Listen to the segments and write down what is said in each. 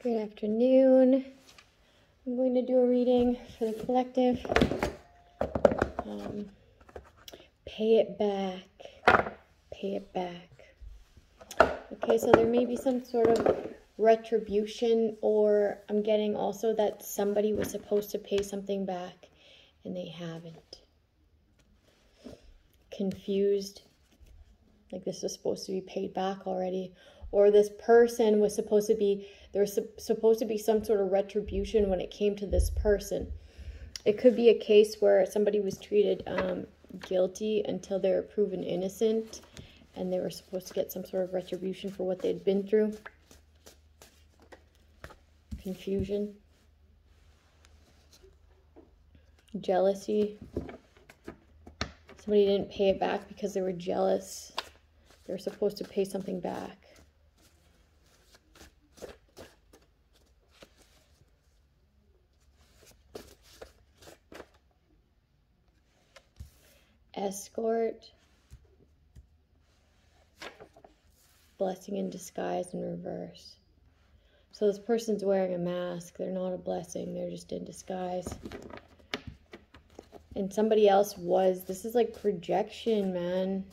Good afternoon. I'm going to do a reading for the collective. Pay it back. Pay it back. Okay, so there may be some sort of retribution, or I'm getting also that somebody was supposed to pay something back and they haven't. Confused, like this was supposed to be paid back already. Or this person was supposed to be, there was supposed to be some sort of retribution when it came to this person. It could be a case where somebody was treated guilty until they were proven innocent, and they were supposed to get some sort of retribution for what they'd been through. Confusion. Jealousy. Somebody didn't pay it back because they were jealous. They were supposed to pay something back. Escort. Blessing in disguise in reverse. So this person's wearing a mask. They're not a blessing. They're just in disguise. And somebody else was. This is like projection, man.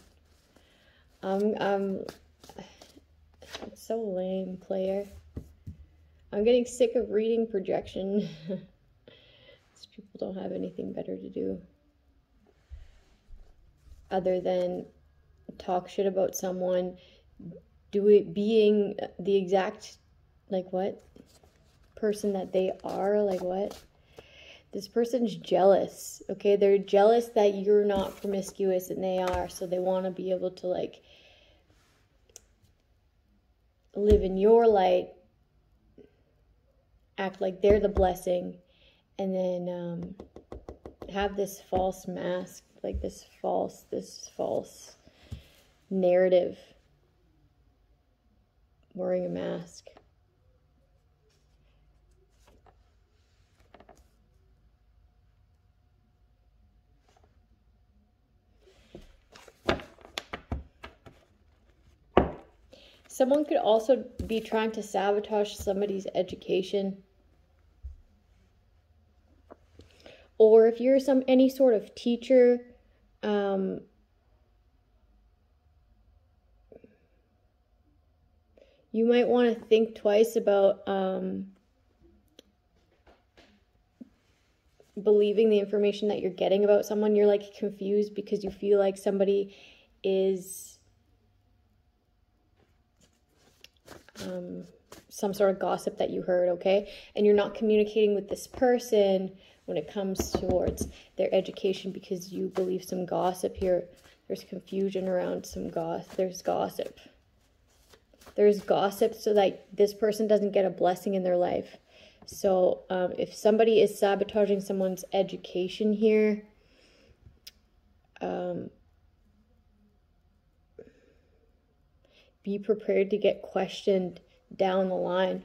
It's so lame, player. I'm getting sick of reading projection. These people don't have anything better to do other than talk shit about someone, being the exact, like, what person that they are. Like, what? This person's jealous, okay? They're jealous that you're not promiscuous and they are, so they want to be able to, like, live in your light, act like they're the blessing, and then have this false mask, like this false narrative, wearing a mask. Someone could also be trying to sabotage somebody's education. Or if you're any sort of teacher, you might want to think twice about believing the information that you're getting about someone. You're like confused because you feel like somebody is some sort of gossip that you heard, okay? And you're not communicating with this person when it comes towards their education because you believe some gossip here. There's confusion around some gossip. There's gossip. There's gossip so that this person doesn't get a blessing in their life. So if somebody is sabotaging someone's education here, be prepared to get questioned down the line.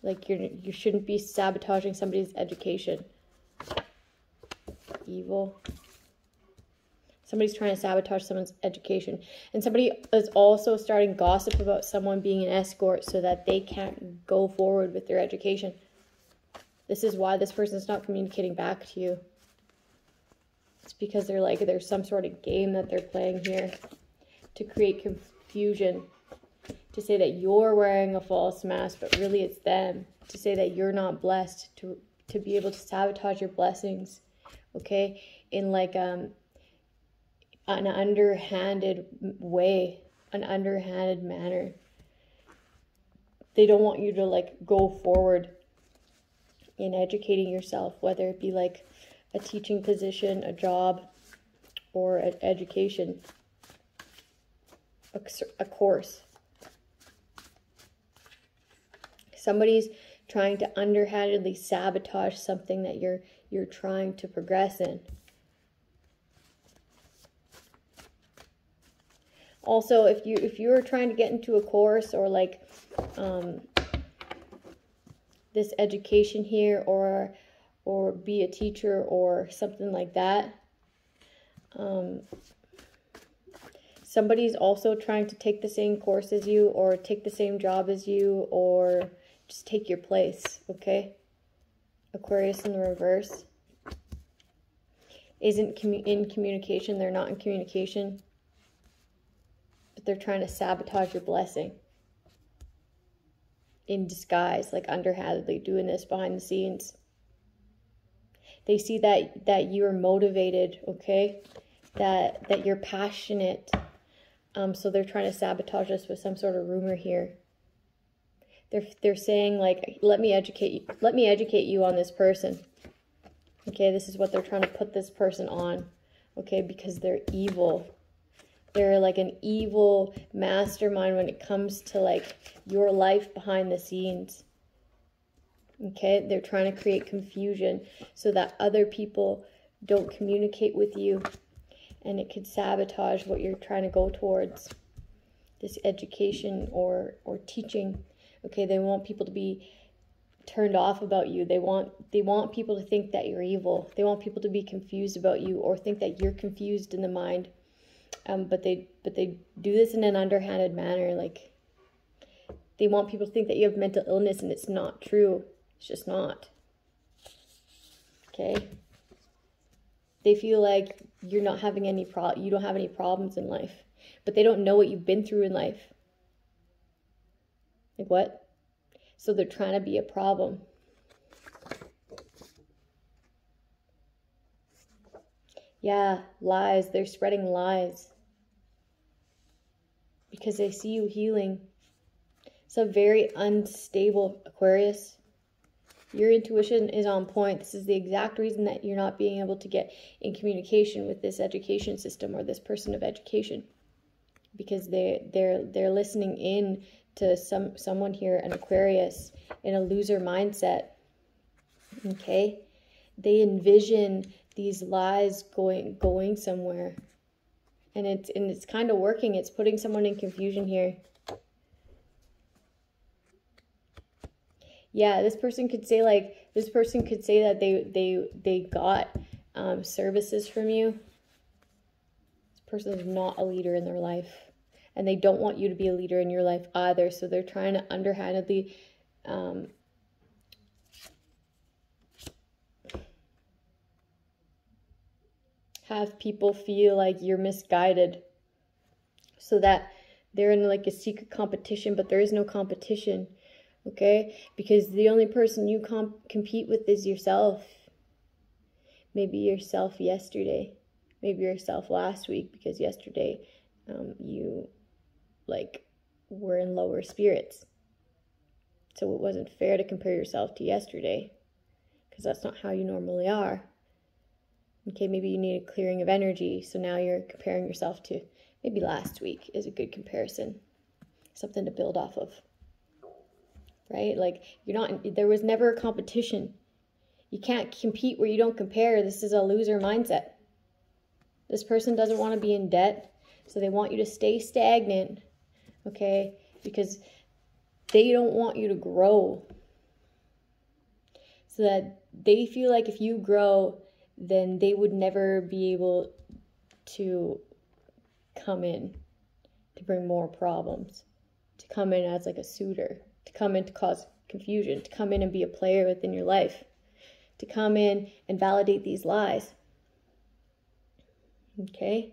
Like you shouldn't be sabotaging somebody's education. Evil. Somebody's trying to sabotage someone's education. And somebody is also starting gossip about someone being an escort so that they can't go forward with their education. This is why this person's not communicating back to you. It's because they're like, there's some sort of game that they're playing here to create confusion, to say that you're wearing a false mask, but really it's them, to say that you're not blessed, to be able to sabotage your blessings, okay, in like an underhanded way, an underhanded manner. They don't want you to like go forward in educating yourself, whether it be like a teaching position, a job, or an education, a course. Somebody's trying to underhandedly sabotage something that you're trying to progress in. Also, if you're trying to get into a course or like this education here, or be a teacher or something like that, Somebody's also trying to take the same course as you, or take the same job as you, or just take your place, okay? Aquarius in the reverse isn't in communication. They're not in communication, but they're trying to sabotage your blessing in disguise, like underhandedly doing this behind the scenes. They see that you are motivated, okay? That you're passionate. So they're trying to sabotage us with some sort of rumor here. They're saying, like, let me educate you on this person. Okay, this is what they're trying to put this person on. Okay, because they're evil. They're like an evil mastermind when it comes to like your life behind the scenes. Okay, they're trying to create confusion so that other people don't communicate with you, and it could sabotage what you're trying to go towards, this education or teaching. Okay, they want people to be turned off about you. They want people to think that you're evil. They want people to be confused about you, or think that you're confused in the mind. But they do this in an underhanded manner. Like, they want people to think that you have mental illness, and it's not true. It's just not. Okay. They feel like you're not having any you don't have any problems in life, but they don't know what you've been through in life. Like what? So they're trying to be a problem. Yeah, lies. They're spreading lies because they see you healing. It's a very unstable Aquarius. Your intuition is on point. This is the exact reason that you're not being able to get in communication with this education system or this person of education, because they're listening in to someone here, an Aquarius, in a loser mindset. Okay, they envision these lies going somewhere, and it's kind of working. It's putting someone in confusion here. Yeah, this person could say that they got services from you. This person is not a leader in their life, and they don't want you to be a leader in your life either. So they're trying to underhandedly have people feel like you're misguided, so that they're in like a secret competition, but there is no competition. Okay, because the only person you compete with is yourself. Maybe yourself yesterday, maybe yourself last week, because yesterday you like were in lower spirits, so it wasn't fair to compare yourself to yesterday, because that's not how you normally are. Okay, maybe you need a clearing of energy, so now you're comparing yourself to maybe last week is a good comparison, something to build off of. Right? Like, there was never a competition. You can't compete where you don't compare. This is a loser mindset. This person doesn't want to be in debt, so they want you to stay stagnant, okay? Because they don't want you to grow. So that they feel like if you grow, then they would never be able to come in to bring more problems, to come in as like a suitor, to come in to cause confusion, to come in and be a player within your life, to come in and validate these lies. Okay?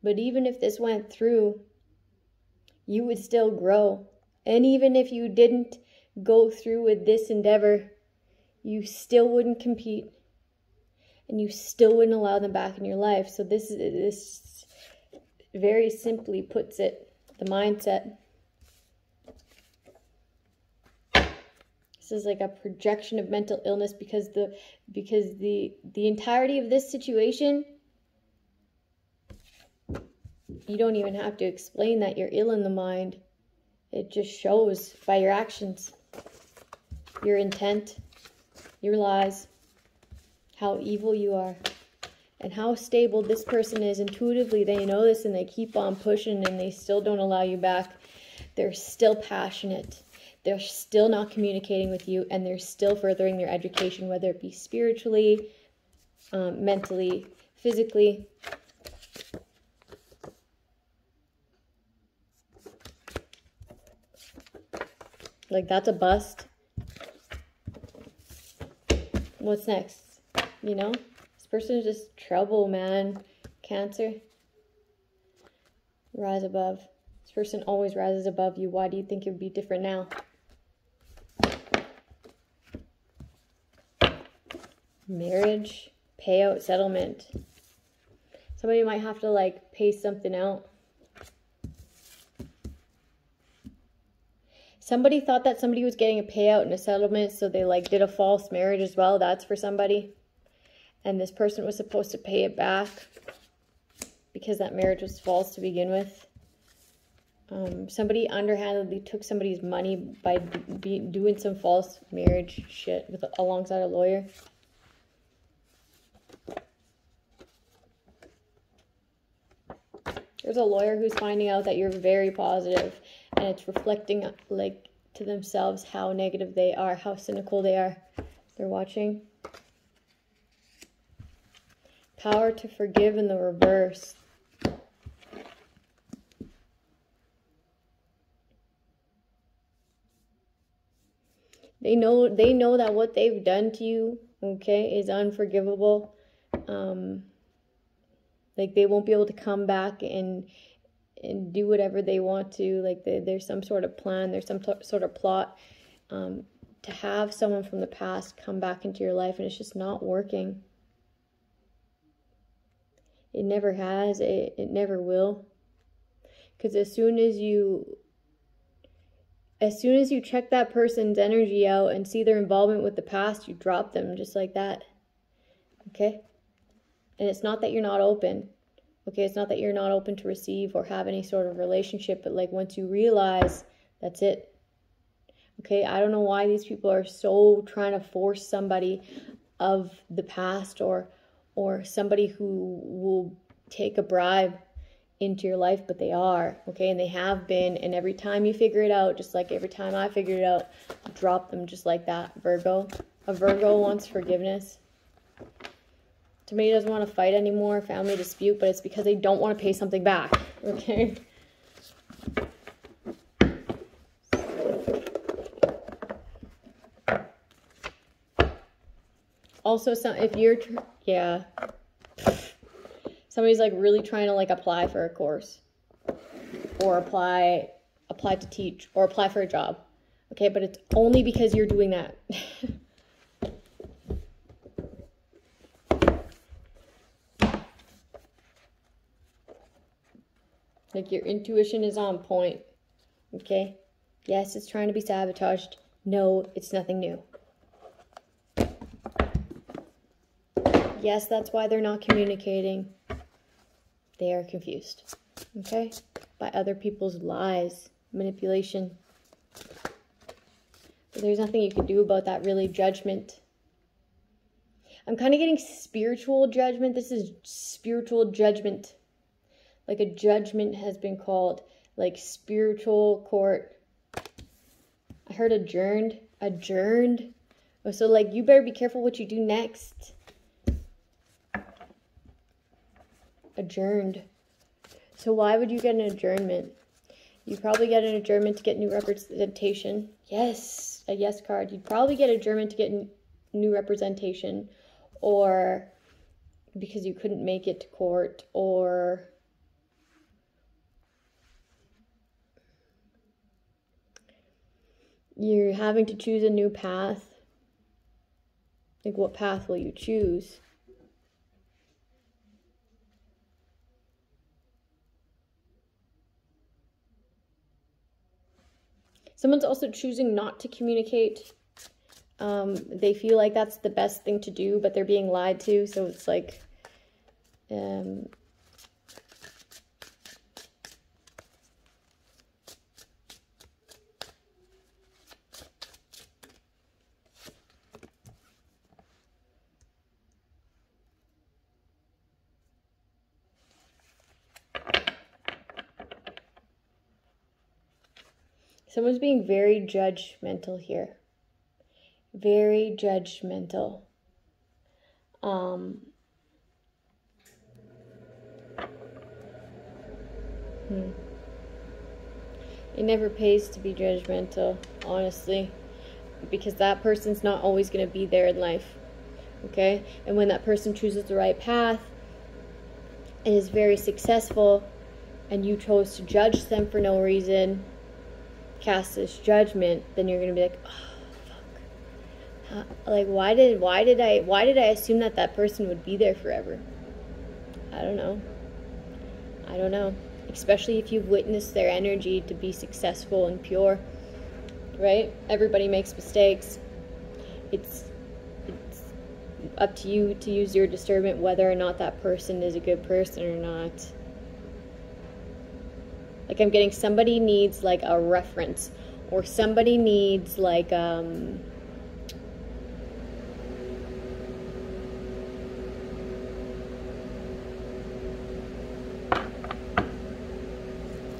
But even if this went through, you would still grow. And even if you didn't go through with this endeavor, you still wouldn't compete, and you still wouldn't allow them back in your life. So this very simply puts it, the mindset. This is like a projection of mental illness, because the entirety of this situation, you don't even have to explain that you're ill in the mind. It just shows by your actions, your intent, your lies, how evil you are, and how stable this person is. Intuitively, they know this, and they keep on pushing, and they still don't allow you back. They're still passionate. They're still not communicating with you, and they're still furthering their education, whether it be spiritually, mentally, physically. Like, that's a bust. What's next? You know? This person is just trouble, man. Cancer. Rise above. This person always rises above you. Why do you think it would be different now? Marriage. Payout. Settlement. Somebody might have to, like, pay something out. Somebody thought that somebody was getting a payout and a settlement, so they, like, did a false marriage as well. That's for somebody. And this person was supposed to pay it back because that marriage was false to begin with. Somebody underhandedly took somebody's money by doing some false marriage shit alongside a lawyer. There's a lawyer who's finding out that you're very positive, and it's reflecting, like, to themselves how negative they are, how cynical they are. They're watching. Power to forgive in the reverse. They know that what they've done to you, okay, is unforgivable. Like, they won't be able to come back and do whatever they want to. Like, there's some sort of plan, there's some sort of plot to have someone from the past come back into your life, and it's just not working. It never has. It never will. Because as soon as you check that person's energy out and see their involvement with the past, you drop them just like that. Okay? And it's not that you're not open. Okay, it's not that you're not open to receive or have any sort of relationship, but, like, once you realize, that's it. Okay, I don't know why these people are so trying to force somebody of the past or somebody who will take a bribe into your life, but they are, okay, and they have been, and every time you figure it out, just like every time I figured it out, drop them just like that. Virgo. A Virgo wants forgiveness. Somebody doesn't want to fight anymore, family dispute, but it's because they don't want to pay something back, okay? Also, if you're, yeah, somebody's, like, really trying to, like, apply for a course or apply to teach or apply for a job, okay? But it's only because you're doing that. Like, your intuition is on point, okay? Yes, it's trying to be sabotaged. No, it's nothing new. Yes, that's why they're not communicating. They are confused, okay? By other people's lies, manipulation. But there's nothing you can do about that, really. Judgment. I'm kind of getting spiritual judgment. This is spiritual judgment. Like, a judgment has been called, like, spiritual court. I heard adjourned. Adjourned. Oh, so, like, you better be careful what you do next. Adjourned. So why would you get an adjournment? You probably get an adjournment to get new representation. Yes, a yes card. You'd probably get adjournment to get new representation, or because you couldn't make it to court, or you're having to choose a new path. Like, what path will you choose? Someone's also choosing not to communicate. They feel like that's the best thing to do, but they're being lied to. So it's like, someone's being very judgmental here. Very judgmental. It never pays to be judgmental, honestly, because that person's not always going to be there in life, okay? And when that person chooses the right path and is very successful, and you chose to judge them for no reason, cast this judgment, then you're going to be like, oh, fuck. Like, why did I assume that that person would be there forever? I don't know. Especially if you've witnessed their energy to be successful and pure, right? Everybody makes mistakes. It's up to you to use your discernment whether or not that person is a good person or not. Like, I'm getting somebody needs like a reference, or somebody needs like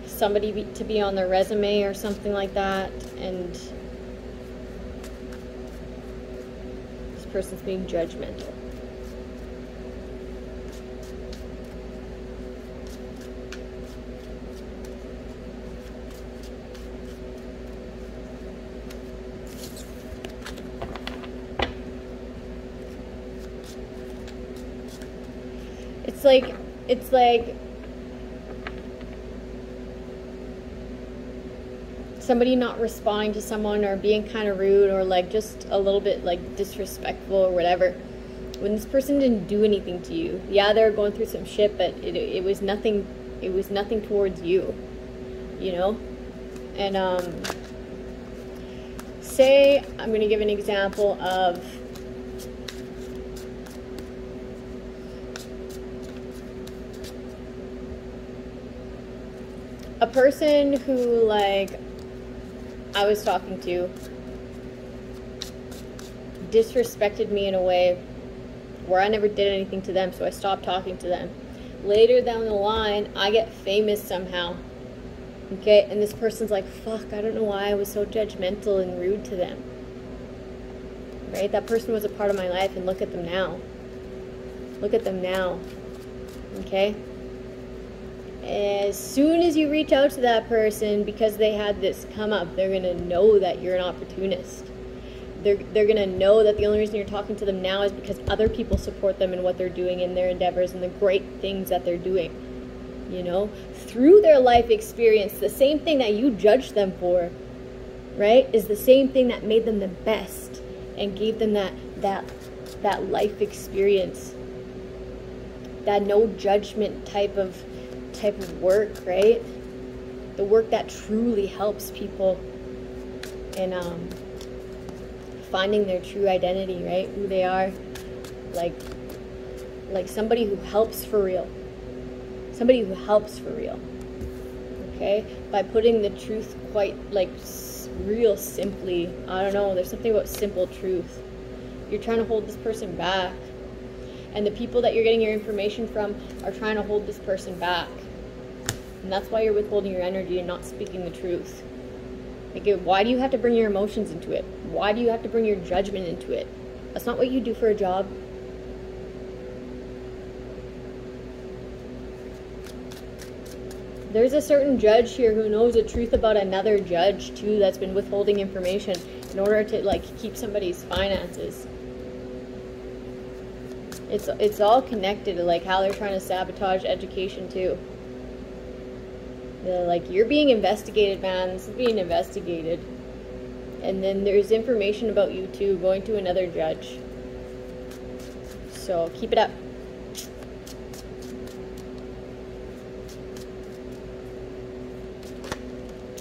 somebody to be on their resume or something like that, and this person's being judgmental. It's like somebody not responding to someone, or being kind of rude, or like just a little bit like disrespectful or whatever, when this person didn't do anything to you. Yeah, they're going through some shit, but it was nothing towards you, you know? And say, I'm going to give an example of a person who, like, I was talking to disrespected me in a way where I never did anything to them, so I stopped talking to them. Later down the line, I get famous somehow, okay, and this person's like, fuck, I don't know why I was so judgmental and rude to them, right? That person was a part of my life, and look at them now. Look at them now, okay? As soon as you reach out to that person because they had this come up, they're going to know that you're an opportunist. They're going to know that the only reason you're talking to them now is because other people support them in what they're doing, in their endeavors, and the great things that they're doing. You know, through their life experience, the same thing that you judged them for, right, is the same thing that made them the best and gave them that life experience, that no judgment type of work, right? The work that truly helps people in finding their true identity, right? Who they are, like somebody who helps for real. Somebody who helps for real. Okay? By putting the truth quite, like, real simply. I don't know, there's something about simple truth. You're trying to hold this person back, and the people that you're getting your information from are trying to hold this person back. And that's why you're withholding your energy and not speaking the truth. Like, why do you have to bring your emotions into it? Why do you have to bring your judgment into it? That's not what you do for a job. There's a certain judge here who knows the truth about another judge too, that's been withholding information in order to, like, keep somebody's finances. It's all connected to, like, how they're trying to sabotage education too. Like, you're being investigated, man. This is being investigated. And then there's information about you too going to another judge. So keep it up.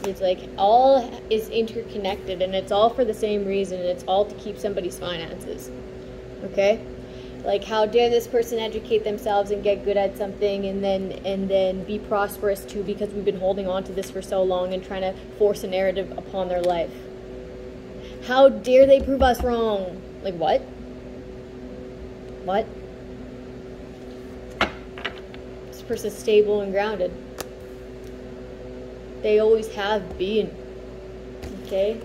It's like all is interconnected, and it's all for the same reason, and it's all to keep somebody's finances. Okay? Like, how dare this person educate themselves and get good at something and then be prosperous too, because we've been holding on to this for so long and trying to force a narrative upon their life. How dare they prove us wrong? Like, what? What? This person's stable and grounded. They always have been. Okay?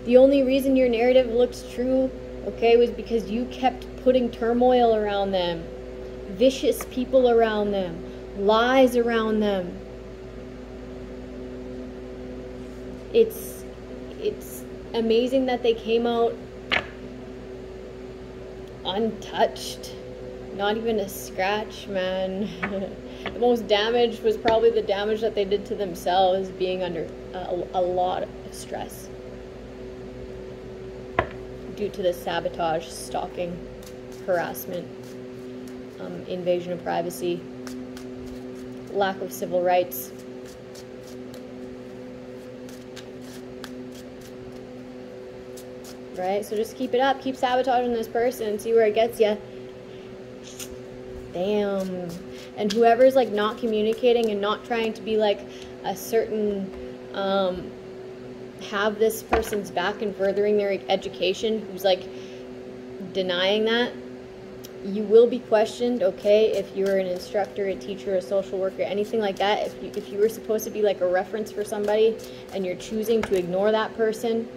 The only reason your narrative looks true, okay, was because you kept putting turmoil around them. vicious people around them, lies around them. It's amazing that they came out untouched. Not even a scratch, man. The most damage was probably the damage that they did to themselves, being under a lot of stress due to the sabotage, stalking, harassment, invasion of privacy, lack of civil rights. Right? So just keep it up. Keep sabotaging this person and see where it gets you. Damn. And whoever's like not communicating and not trying to be like a certain, have this person's back and furthering their education, who's like denying that, you will be questioned, okay? If you're an instructor, a teacher, a social worker, anything like that, if you were supposed to be like a reference for somebody and you're choosing to ignore that person,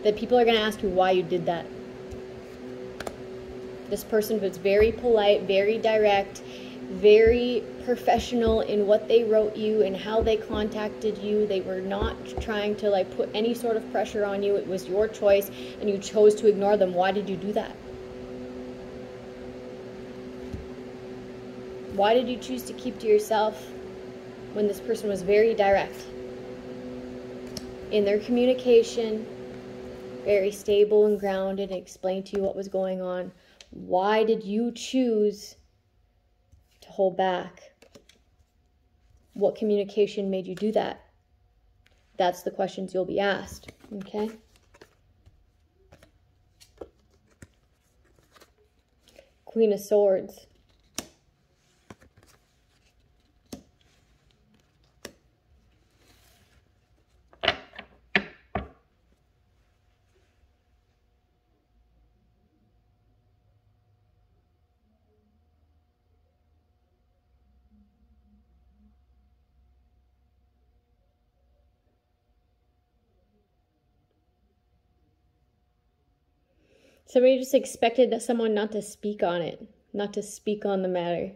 that people are going to ask you why you did that. This person was very polite, very direct, very professional in what they wrote you and how they contacted you. They were not trying to like put any sort of pressure on you. It was your choice and you chose to ignore them. Why did you do that? Why did you choose to keep to yourself when this person was very direct in their communication, very stable and grounded, and explained to you what was going on? Why did you choose to hold back? What communication made you do that? That's the questions you'll be asked, okay? Queen of Swords. Somebody just expected someone not to speak on it, not to speak on the matter.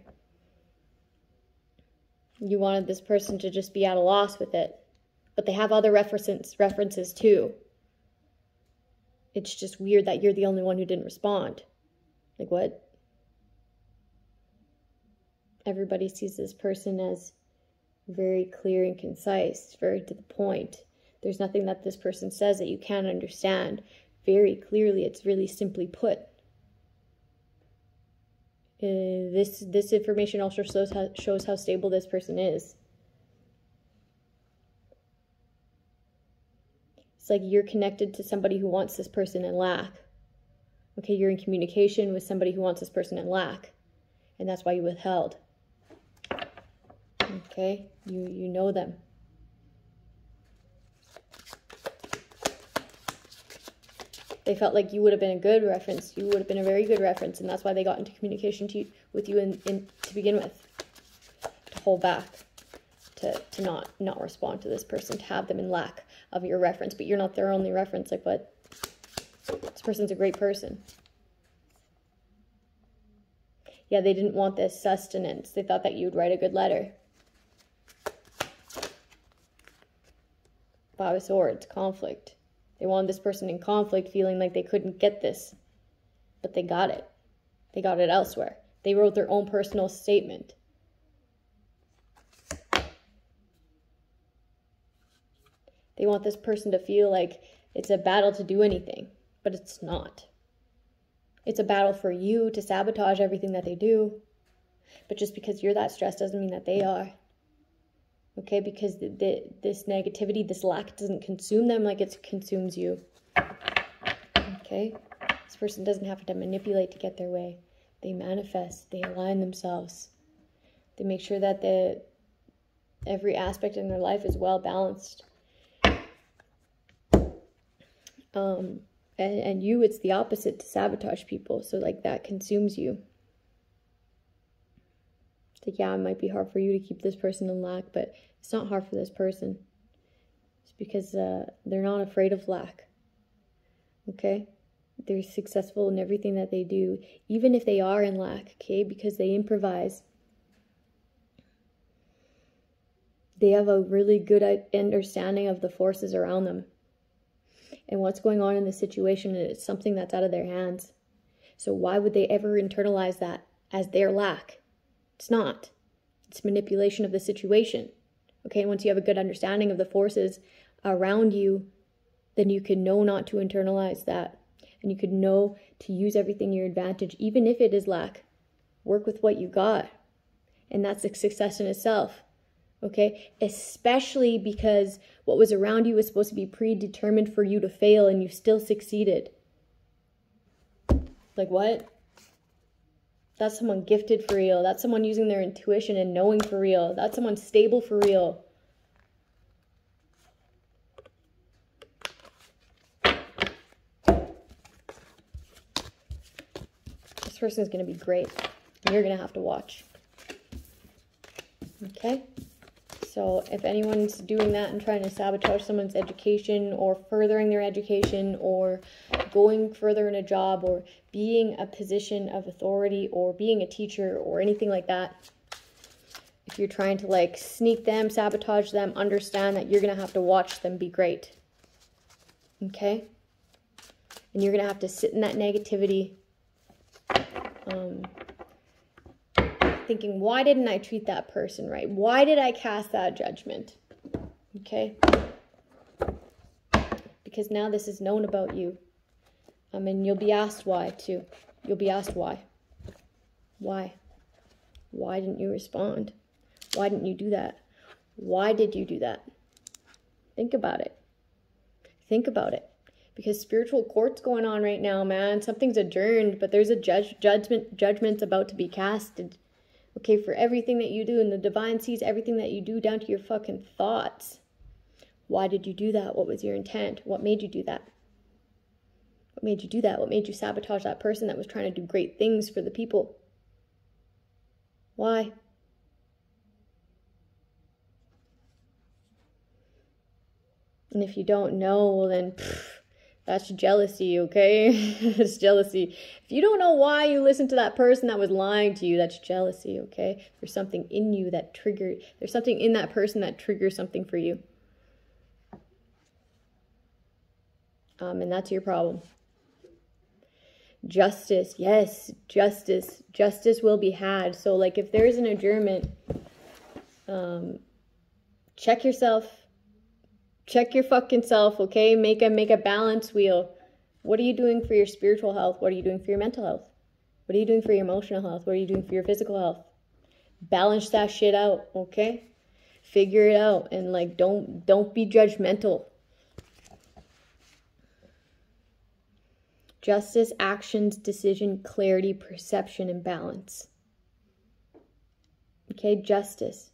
You wanted this person to just be at a loss with it. But they have other references too. It's just weird that you're the only one who didn't respond. Like, what? Everybody sees this person as very clear and concise, very to the point. There's nothing that this person says that you can't understand. Very clearly, it's really simply put. This information also shows how stable this person is. It's like you're connected to somebody who wants this person in lack. Okay, you're in communication with somebody who wants this person in lack. And that's why you withheld. Okay, you know them. They felt like you would have been a good reference. You would have been a very good reference. And that's why they got into communication with you to begin with. To hold back. To not respond to this person. To have them in lack of your reference. But you're not their only reference. Like, what? This person's a great person. Yeah, they didn't want this sustenance. They thought that you'd write a good letter. Five of Swords. Conflict. They wanted this person in conflict, feeling like they couldn't get this. But they got it. They got it elsewhere. They wrote their own personal statement. They want this person to feel like it's a battle to do anything. But it's not. It's a battle for you to sabotage everything that they do. But just because you're that stressed doesn't mean that they are. Okay, because this negativity, this lack doesn't consume them like it consumes you. Okay, this person doesn't have to manipulate to get their way. They manifest, they align themselves. They make sure that every aspect in their life is well balanced. And you, it's the opposite to sabotage people. So like that consumes you. It's like, yeah, it might be hard for you to keep this person in lack, but it's not hard for this person. It's because they're not afraid of lack. Okay? They're successful in everything that they do, even if they are in lack, okay? Because they improvise. They have a really good understanding of the forces around them and what's going on in the situation, and it's something that's out of their hands. So why would they ever internalize that as their lack? It's not. It's manipulation of the situation. Okay, once you have a good understanding of the forces around you, then you can know not to internalize that. And you could know to use everything to your advantage, even if it is lack. Work with what you got. And that's a success in itself. Okay? Especially because what was around you was supposed to be predetermined for you to fail, and you still succeeded. Like what? That's someone gifted for real. That's someone using their intuition and knowing for real. That's someone stable for real. This person is going to be great. And you're going to have to watch. Okay? So if anyone's doing that and trying to sabotage someone's education or furthering their education or going further in a job or being a position of authority or being a teacher or anything like that, if you're trying to like sneak them, sabotage them, understand that you're going to have to watch them be great. Okay? And you're going to have to sit in that negativity, thinking, why didn't I treat that person right? Why did I cast that judgment? Okay? Because now this is known about you. And you'll be asked why too. You'll be asked why. Why? Why didn't you respond? Why didn't you do that? Why did you do that? Think about it. Think about it. Because spiritual court's going on right now, man. Something's adjourned, but there's a judgment's about to be casted. Okay, for everything that you do, and the divine sees everything that you do down to your fucking thoughts. Why did you do that? What was your intent? What made you do that? What made you do that? What made you sabotage that person that was trying to do great things for the people? Why? And if you don't know, well then, that's jealousy, okay? That's jealousy. If you don't know why you listened to that person that was lying to you, that's jealousy, okay? There's something in you that triggered, there's something in that person that triggers something for you. And that's your problem. Justice, yes, justice. Justice will be had. So, like, if there's an adjournment, check yourself. Check your fucking self, okay? Make a balance wheel. What are you doing for your spiritual health? What are you doing for your mental health? What are you doing for your emotional health? What are you doing for your physical health? Balance that shit out, okay? Figure it out, and like don't be judgmental. Justice, actions, decision, clarity, perception, and balance. Okay, justice.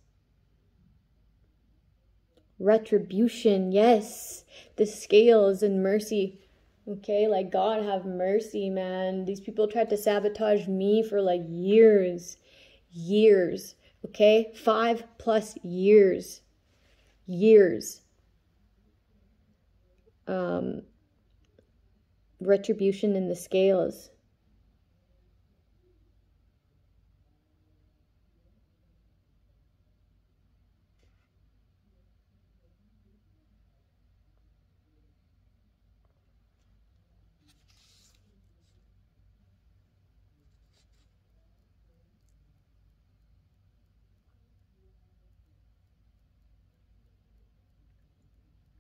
Retribution, yes. The scales and mercy. Okay, like God have mercy, man. These people tried to sabotage me for like years. Years. Okay, 5+ years. Years. Retribution in the scales.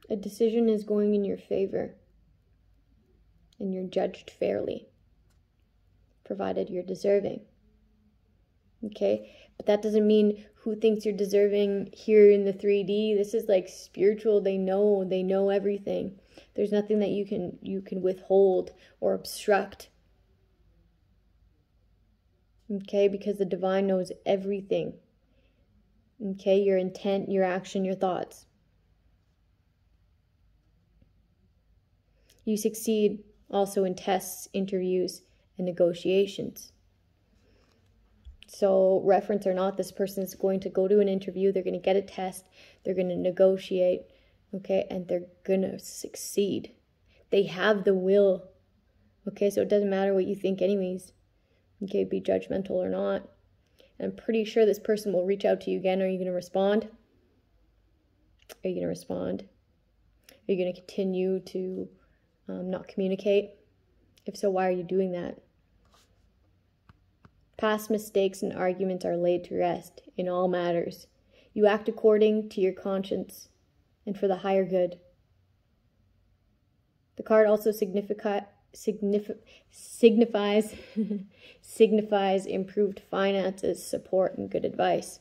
A decision is going in your favor, and you're judged fairly, provided you're deserving. Okay? But that doesn't mean who thinks you're deserving here in the 3D. This is like spiritual. They know everything. There's nothing that you can withhold or obstruct. Okay? Because the divine knows everything. Okay? Your intent, your action, your thoughts. You succeed also in tests, interviews, and negotiations. So, reference or not, this person is going to go to an interview, they're going to get a test, they're going to negotiate, okay, and they're going to succeed. They have the will, Okay, so it doesn't matter what you think anyways. Okay, be judgmental or not. And I'm pretty sure this person will reach out to you again. Are you going to respond? Are you going to respond? Are you going to continue to not communicate? If so, why are you doing that? Past mistakes and arguments are laid to rest in all matters. You act according to your conscience and for the higher good. The card also signifies improved finances, support, and good advice.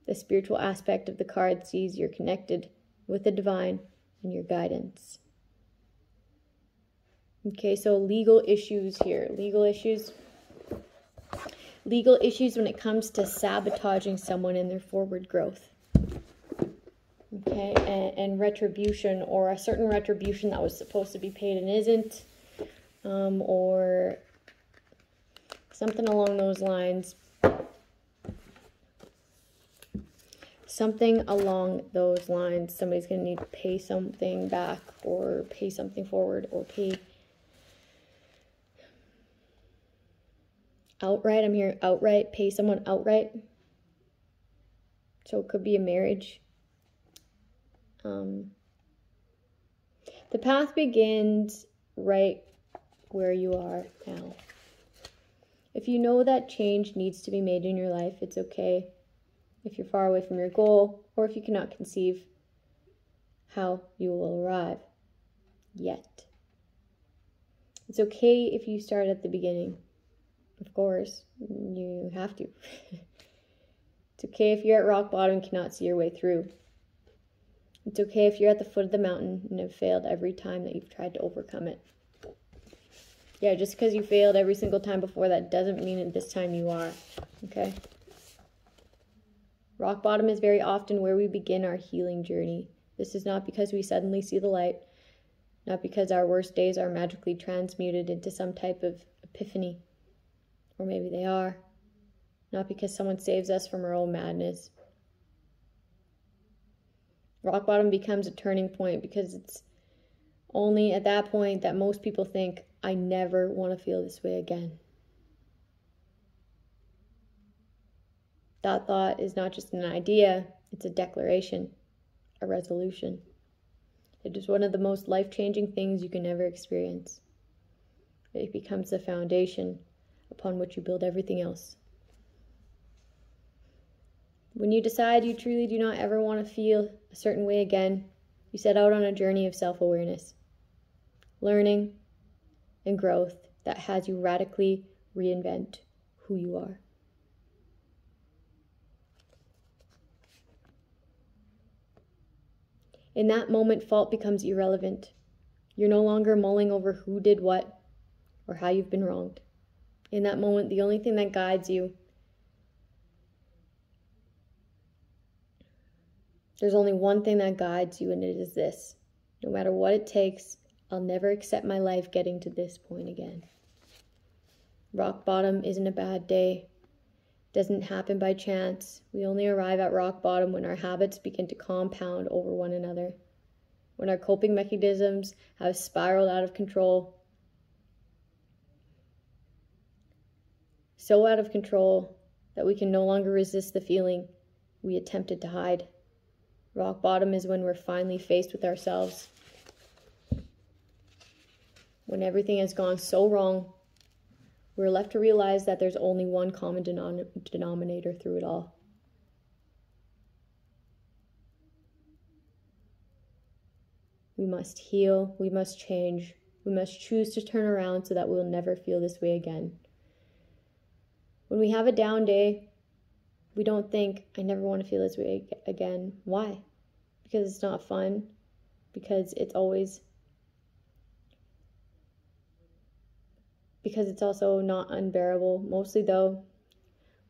The spiritual aspect of the card sees you're connected with the divine and your guidance. Okay, so legal issues here. Legal issues when it comes to sabotaging someone in their forward growth. Okay, and retribution, or a certain retribution that was supposed to be paid and isn't, or something along those lines. Something along those lines. Somebody's going to need to pay something back, or pay something forward, or pay outright. I'm hearing outright. Pay someone outright. So it could be a marriage. The path begins right where you are now. If you know that change needs to be made in your life, it's okay. If you're far away from your goal, or if you cannot conceive how you will arrive yet. It's okay if you start at the beginning. Of course, you have to. It's okay if you're at rock bottom and cannot see your way through. It's okay if you're at the foot of the mountain and have failed every time that you've tried to overcome it. Yeah, just because you failed every single time before, that doesn't mean that this time you are. Okay? Rock bottom is very often where we begin our healing journey. This is not because we suddenly see the light, not because our worst days are magically transmuted into some type of epiphany. Or maybe they are. Not because someone saves us from our own madness. Rock bottom becomes a turning point because it's only at that point that most people think, I never want to feel this way again. That thought is not just an idea, it's a declaration, a resolution. It is one of the most life-changing things you can ever experience. It becomes the foundation upon which you build everything else. When you decide you truly do not ever want to feel a certain way again, you set out on a journey of self-awareness, learning, and growth that has you radically reinvent who you are. In that moment, fault becomes irrelevant. You're no longer mulling over who did what or how you've been wronged. In that moment, the only thing that guides you, there's only one thing that guides you, and it is this. No matter what it takes, I'll never accept my life getting to this point again. Rock bottom isn't a bad day. It doesn't happen by chance. We only arrive at rock bottom when our habits begin to compound over one another. When our coping mechanisms have spiraled out of control. So out of control that we can no longer resist the feeling we attempted to hide. Rock bottom is when we're finally faced with ourselves. When everything has gone so wrong, we're left to realize that there's only one common denominator through it all. We must heal, we must change, we must choose to turn around so that we'll never feel this way again. When we have a down day, we don't think, I never want to feel this way again. Why? Because it's not fun. Because it's also not unbearable. Mostly though,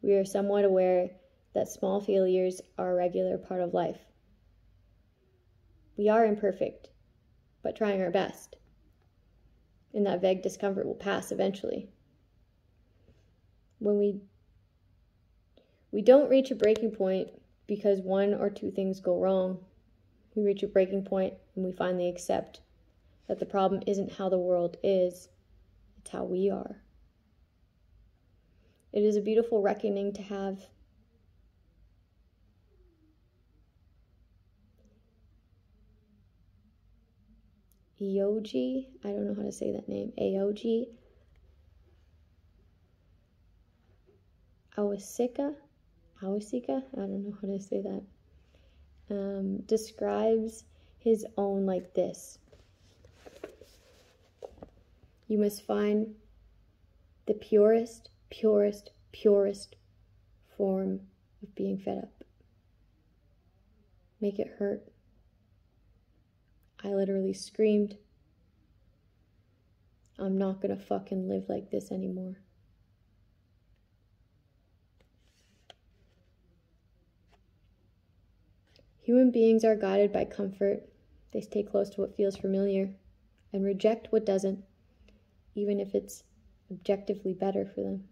we are somewhat aware that small failures are a regular part of life. We are imperfect, but trying our best. And that vague discomfort will pass eventually. When we don't reach a breaking point because one or two things go wrong. We reach a breaking point when we finally accept that the problem isn't how the world is, it's how we are. It is a beautiful reckoning to have. Yogi, I don't know how to say that name, Aogi, Awasika, I don't know how to say that, describes his own like this. You must find the purest form of being fed up. Make it hurt. I literally screamed, I'm not gonna fucking live like this anymore. Human beings are guided by comfort. They stay close to what feels familiar and reject what doesn't, even if it's objectively better for them.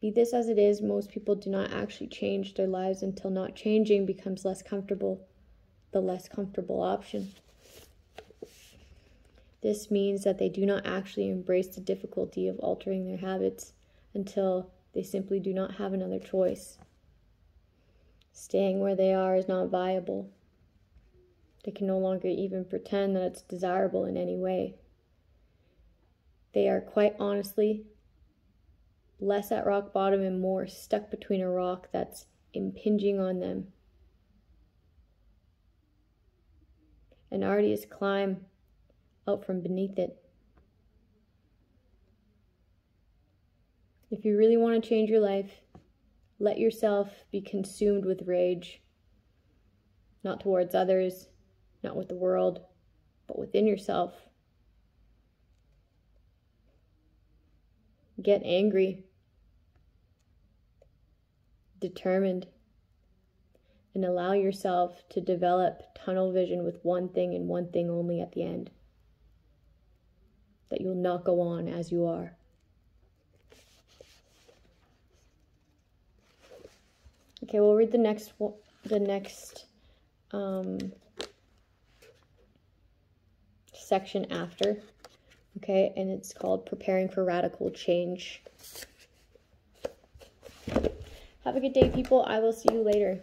Be this as it is, most people do not actually change their lives until not changing becomes less comfortable, the less comfortable option. This means that they do not actually embrace the difficulty of altering their habits until they simply do not have another choice. Staying where they are is not viable. They can no longer even pretend that it's desirable in any way. They are quite honestly less at rock bottom and more stuck between a rock that's impinging on them. An artist climb out from beneath it. If you really want to change your life, let yourself be consumed with rage, not towards others, not with the world, but within yourself. Get angry, determined, and allow yourself to develop tunnel vision with one thing and one thing only at the end. That you'll not go on as you are. Okay, we'll read the next section after. Okay, and it's called Preparing for Radical Change. Have a good day, people. I will see you later.